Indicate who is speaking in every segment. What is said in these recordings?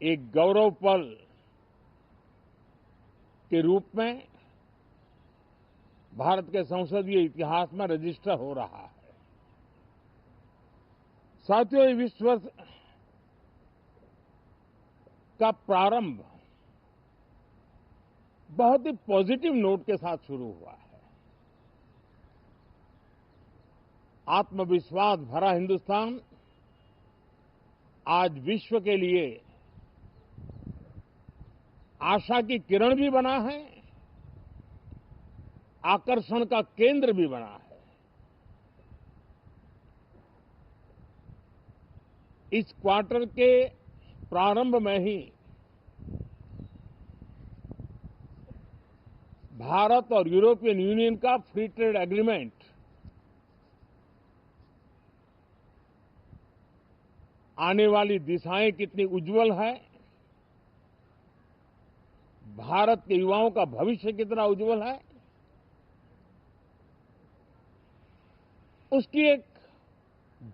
Speaker 1: एक गौरव पल के रूप में भारत के संसदीय इतिहास में रजिस्टर हो रहा है। साथियों, ये विश्व का प्रारंभ बहुत ही पॉजिटिव नोट के साथ शुरू हुआ है। आत्मविश्वास भरा हिंदुस्तान आज विश्व के लिए आशा की किरण भी बना है, आकर्षण का केंद्र भी बना है। इस क्वार्टर के प्रारंभ में ही भारत और यूरोपियन यूनियन का फ्री ट्रेड एग्रीमेंट आने वाली दिशाएं कितनी उज्जवल है, भारत के युवाओं का भविष्य कितना उज्जवल है, उसकी एक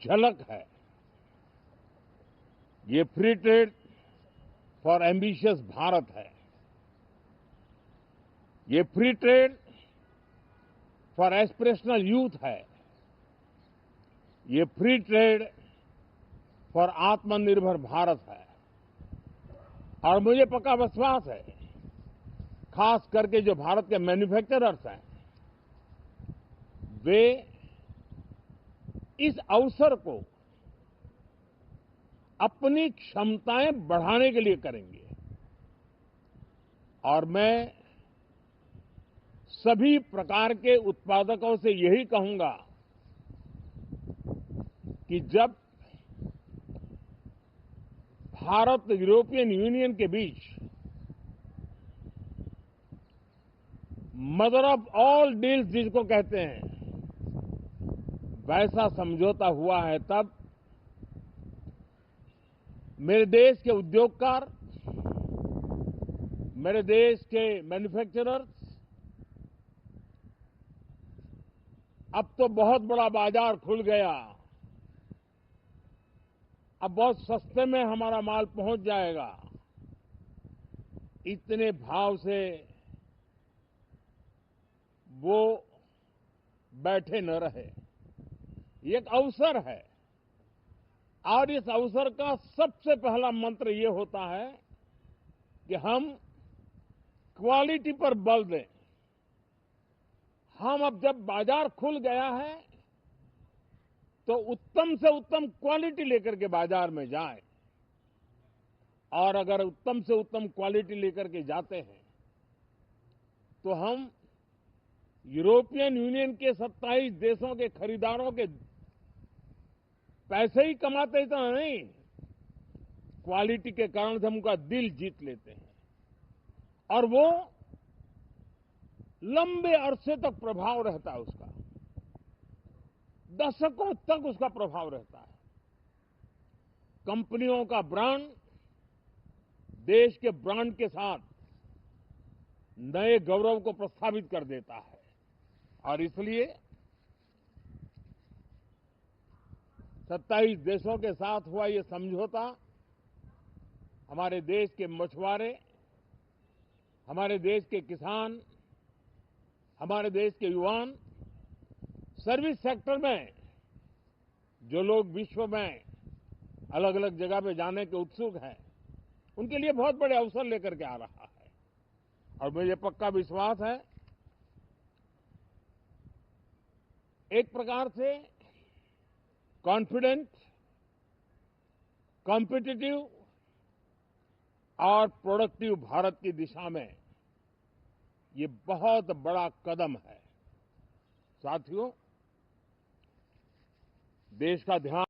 Speaker 1: झलक है। ये free trade for ambitious Bharat है। ये free trade for aspirational youth है। ये फ्री ट्रेड फॉर आत्मनिर्भर भारत है। और मुझे पक्का विश्वास है, खास करके जो भारत के मैन्युफैक्चरर्स हैं, वे इस अवसर को अपनी क्षमताएं बढ़ाने के लिए करेंगे। और मैं सभी प्रकार के उत्पादकों से यही कहूंगा कि जब भारत यूरोपियन यूनियन के बीच मदर ऑफ ऑल डील्स जिसको कहते हैं, वैसा समझौता हुआ है, तब मेरे देश के उद्योगकार, मेरे देश के मैन्युफैक्चरर्स अब तो बहुत बड़ा बाजार खुल गया, अब बहुत सस्ते में हमारा माल पहुंच जाएगा, इतने भाव से वो बैठे न रहे। ये एक अवसर है और इस अवसर का सबसे पहला मंत्र ये होता है कि हम क्वालिटी पर बल दें। हम अब जब बाजार खुल गया है तो उत्तम से उत्तम क्वालिटी लेकर के बाजार में जाएं। और अगर उत्तम से उत्तम क्वालिटी लेकर के जाते हैं तो हम यूरोपियन यूनियन के 27 देशों के खरीदारों के पैसे ही कमाते इतना नहीं, क्वालिटी के कारण से हम उनका दिल जीत लेते हैं और वो लंबे अरसे तक प्रभाव रहता है उसका, दशकों तक उसका प्रभाव रहता है। कंपनियों का ब्रांड देश के ब्रांड के साथ नए गौरव को प्रस्थापित कर देता है। और इसलिए 27 देशों के साथ हुआ ये समझौता हमारे देश के मछुआरे, हमारे देश के किसान, हमारे देश के युवान, सर्विस सेक्टर में जो लोग विश्व में अलग अलग जगह पे जाने के उत्सुक हैं, उनके लिए बहुत बड़े अवसर लेकर के आ रहा है। और मुझे पक्का विश्वास है, एक प्रकार से कॉन्फिडेंट, कॉम्पिटिटिव और प्रोडक्टिव भारत की दिशा में ये बहुत बड़ा कदम है। साथियों, देश का ध्यान